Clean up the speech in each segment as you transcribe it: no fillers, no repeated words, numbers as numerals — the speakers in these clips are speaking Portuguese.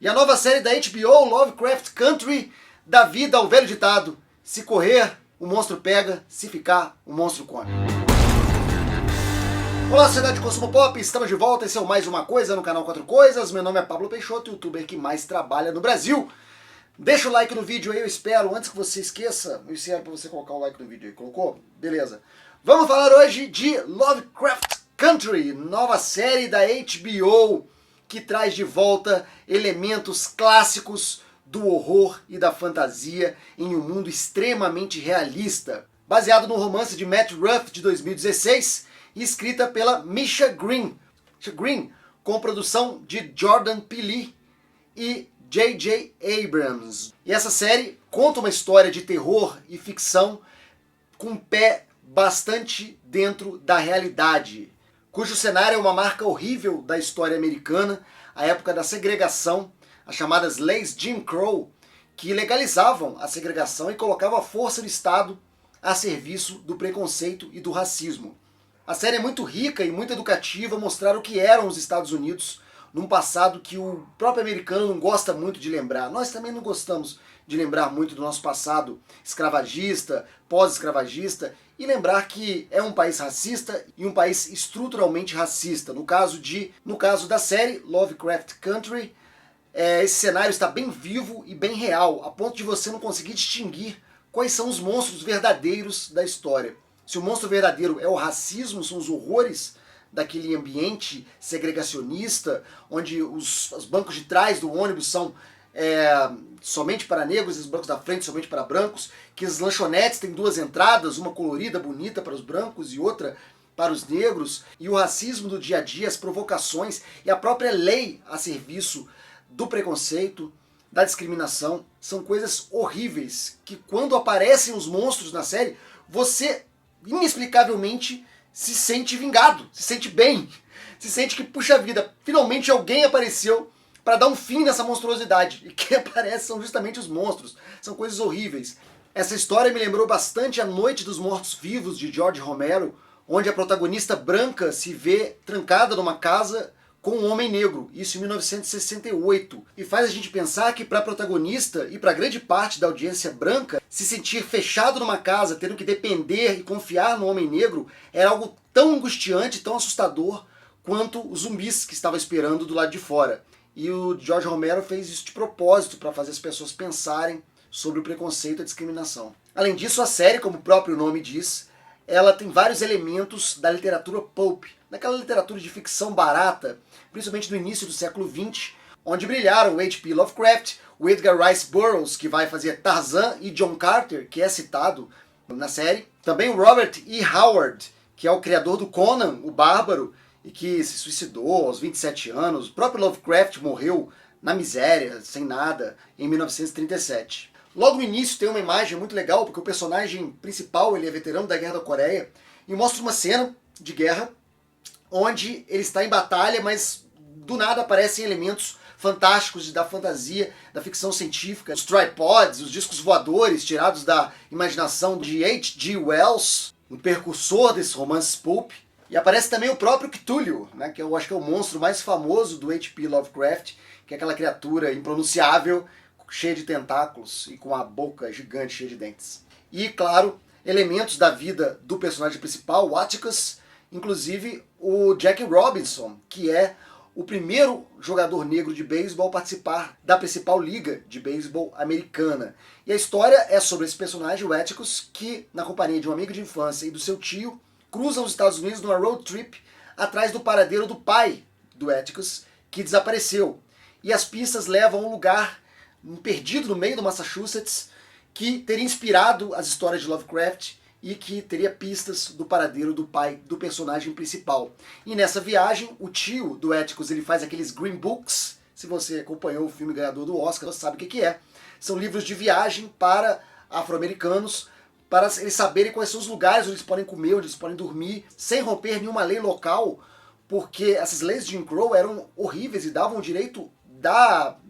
E a nova série da HBO, Lovecraft Country, dá vida ao velho ditado: se correr, o monstro pega, se ficar, o monstro come. Olá, sociedade de consumo pop, estamos de volta, esse é o Mais Uma Coisa no canal Quatro Coisas. Meu nome é Pablo Peixoto, youtuber que mais trabalha no Brasil. Deixa o like no vídeo aí, eu espero, antes que você esqueça, eu espero pra você colocar o like no vídeo aí. Colocou? Beleza. Vamos falar hoje de Lovecraft Country, nova série da HBO, que traz de volta elementos clássicos do horror e da fantasia em um mundo extremamente realista. Baseado no romance de Matt Ruff de 2016 e escrita pela Misha Green, com produção de Jordan Peele e J.J. Abrams. E essa série conta uma história de terror e ficção com um pé bastante dentro da realidade, cujo cenário é uma marca horrível da história americana, a época da segregação, as chamadas leis Jim Crow, que legalizavam a segregação e colocavam a força do Estado a serviço do preconceito e do racismo. A série é muito rica e muito educativa, mostrar o que eram os Estados Unidos num passado que o próprio americano não gosta muito de lembrar. Nós também não gostamos de lembrar muito do nosso passado escravagista, pós-escravagista, e lembrar que é um país racista e um país estruturalmente racista. No caso da série Lovecraft Country, esse cenário está bem vivo e bem real, a ponto de você não conseguir distinguir quais são os monstros verdadeiros da história. Se o monstro verdadeiro é o racismo, são os horrores daquele ambiente segregacionista, onde os bancos de trás do ônibus são somente para negros e os bancos da frente somente para brancos, que as lanchonetes têm duas entradas, uma colorida, bonita para os brancos e outra para os negros, e o racismo do dia a dia, as provocações e a própria lei a serviço do preconceito, da discriminação, são coisas horríveis que quando aparecem os monstros na série, você inexplicavelmente se sente vingado, se sente bem, se sente que, puxa vida, finalmente alguém apareceu para dar um fim nessa monstruosidade. E quem aparece são justamente os monstros, são coisas horríveis. Essa história me lembrou bastante A Noite dos Mortos-Vivos, de George Romero, onde a protagonista branca se vê trancada numa casa com um homem negro, isso em 1968. E faz a gente pensar que para a protagonista e para grande parte da audiência branca, se sentir fechado numa casa, tendo que depender e confiar no homem negro, era algo tão angustiante, tão assustador, quanto os zumbis que estavam esperando do lado de fora. E o George Romero fez isso de propósito, para fazer as pessoas pensarem sobre o preconceito e a discriminação. Além disso, a série, como o próprio nome diz, ela tem vários elementos da literatura pulp, daquela literatura de ficção barata, principalmente no início do século XX, onde brilharam o H.P. Lovecraft, o Edgar Rice Burroughs, que vai fazer Tarzan, e John Carter, que é citado na série. Também o Robert E. Howard, que é o criador do Conan, o Bárbaro, e que se suicidou aos 27 anos. O próprio Lovecraft morreu na miséria, sem nada, em 1937. Logo no início tem uma imagem muito legal, porque o personagem principal ele é veterano da Guerra da Coreia, e mostra uma cena de guerra onde ele está em batalha, mas do nada aparecem elementos fantásticos da fantasia, da ficção científica, os tripods, os discos voadores tirados da imaginação de H.G. Wells, um precursor desses romances pulp. E aparece também o próprio Cthulhu, né, que eu acho que é o monstro mais famoso do H.P. Lovecraft, que é aquela criatura impronunciável, cheia de tentáculos e com a boca gigante cheia de dentes. E, claro, elementos da vida do personagem principal, o Atticus, inclusive o Jack Robinson, que é o primeiro jogador negro de beisebol a participar da principal liga de beisebol americana. E a história é sobre esse personagem, o Atticus, que, na companhia de um amigo de infância e do seu tio, cruza os Estados Unidos numa road trip atrás do paradeiro do pai do Atticus, que desapareceu. E as pistas levam a um lugar perdido no meio do Massachusetts, que teria inspirado as histórias de Lovecraft e que teria pistas do paradeiro do pai do personagem principal. E nessa viagem, o tio do Atticus ele faz aqueles Green Books. Se você acompanhou o filme ganhador do Oscar, você sabe o que é. São livros de viagem para afro-americanos, para eles saberem quais são os lugares onde eles podem comer, onde eles podem dormir, sem romper nenhuma lei local, porque essas leis de Jim Crow eram horríveis e davam direito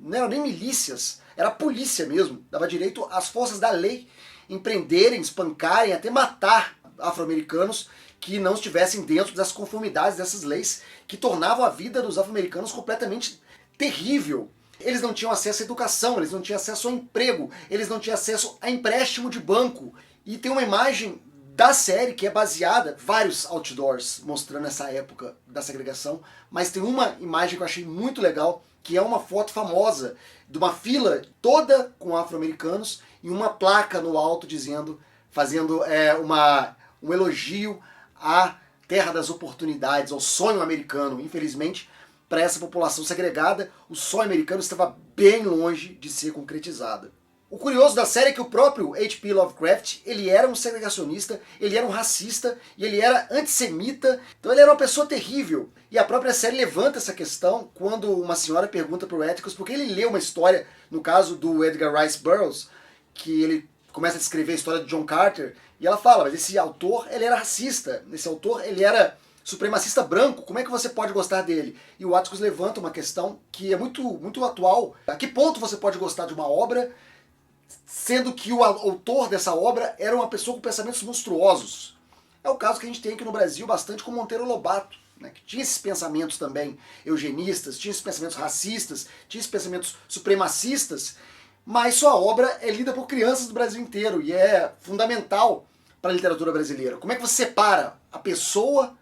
não eram nem milícias, era a polícia mesmo, dava direito às forças da lei em prenderem, espancarem, até matar afro-americanos que não estivessem dentro das conformidades dessas leis, que tornavam a vida dos afro-americanos completamente terrível. Eles não tinham acesso à educação, eles não tinham acesso ao emprego, eles não tinham acesso a empréstimo de banco. E tem uma imagem da série que é baseada, vários outdoors mostrando essa época da segregação, mas tem uma imagem que eu achei muito legal, que é uma foto famosa de uma fila toda com afro-americanos e uma placa no alto dizendo, fazendo um elogio à terra das oportunidades, ao sonho americano. Infelizmente, para essa população segregada, o sonho americano estava bem longe de ser concretizado. O curioso da série é que o próprio H.P. Lovecraft, ele era um segregacionista, ele era um racista e ele era antissemita, então ele era uma pessoa terrível. E a própria série levanta essa questão quando uma senhora pergunta para o Atticus por que ele lê uma história, no caso do Edgar Rice Burroughs, que ele começa a descrever a história de John Carter, e ela fala, mas esse autor, ele era racista, esse autor, ele era supremacista branco, como é que você pode gostar dele? E o Atticus levanta uma questão que é muito atual. A que ponto você pode gostar de uma obra sendo que o autor dessa obra era uma pessoa com pensamentos monstruosos? É o caso que a gente tem aqui no Brasil bastante com Monteiro Lobato, né, que tinha esses pensamentos também eugenistas, tinha esses pensamentos racistas, tinha esses pensamentos supremacistas, mas sua obra é lida por crianças do Brasil inteiro e é fundamental para a literatura brasileira. Como é que você separa a pessoa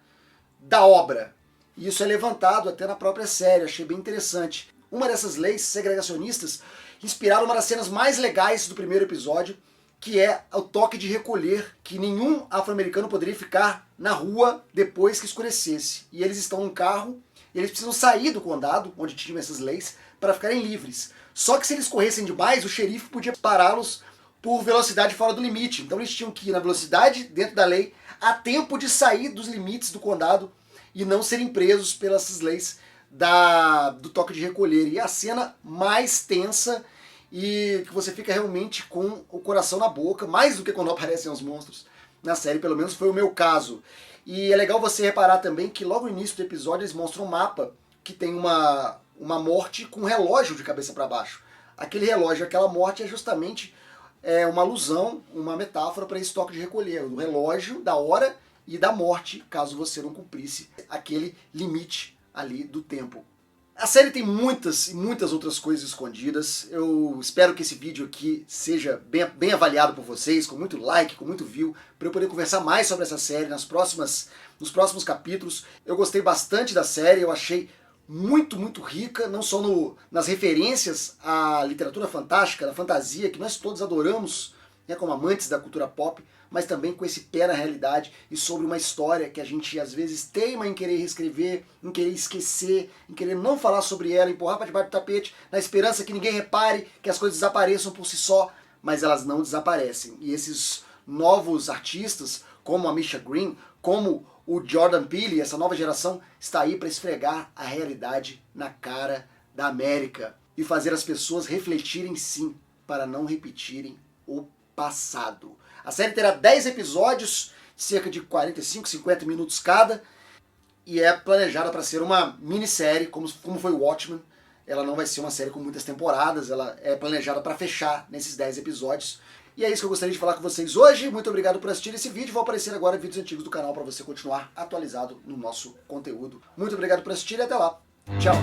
da obra? E isso é levantado até na própria série, achei bem interessante. Uma dessas leis segregacionistas inspiraram uma das cenas mais legais do primeiro episódio, que é o toque de recolher, que nenhum afro-americano poderia ficar na rua depois que escurecesse. E eles estão num carro, e eles precisam sair do condado, onde tinham essas leis, para ficarem livres. Só que se eles corressem demais, o xerife podia pará-los por velocidade fora do limite. Então eles tinham que ir na velocidade, dentro da lei, a tempo de sair dos limites do condado e não serem presos pelas leis do toque de recolher. E a cena mais tensa e que você fica realmente com o coração na boca, mais do que quando aparecem os monstros na série, pelo menos foi o meu caso. E é legal você reparar também que logo no início do episódio eles mostram um mapa que tem uma morte com um relógio de cabeça para baixo. Aquele relógio, aquela morte é justamente uma alusão, uma metáfora para esse toque de recolher, o relógio da hora e da morte, caso você não cumprisse aquele limite ali do tempo. A série tem muitas e muitas outras coisas escondidas. Eu espero que esse vídeo aqui seja bem avaliado por vocês, com muito like, com muito view, para eu poder conversar mais sobre essa série nos próximos capítulos. Eu gostei bastante da série, eu achei muito rica, não só nas referências à literatura fantástica, da fantasia, que nós todos adoramos, né, como amantes da cultura pop, mas também com esse pé na realidade e sobre uma história que a gente às vezes teima em querer reescrever, em querer esquecer, em querer não falar sobre ela, empurrar para debaixo do tapete, na esperança que ninguém repare, que as coisas desapareçam por si só, mas elas não desaparecem. E esses novos artistas, como a Misha Green, como o Jordan Peele, essa nova geração, está aí para esfregar a realidade na cara da América e fazer as pessoas refletirem sim, para não repetirem o passado. A série terá 10 episódios, cerca de 45, 50 minutos cada, e é planejada para ser uma minissérie, como foi o Watchmen. Ela não vai ser uma série com muitas temporadas, ela é planejada para fechar nesses 10 episódios. E é isso que eu gostaria de falar com vocês hoje. Muito obrigado por assistir esse vídeo. Vão aparecer agora vídeos antigos do canal para você continuar atualizado no nosso conteúdo. Muito obrigado por assistir e até lá. Tchau!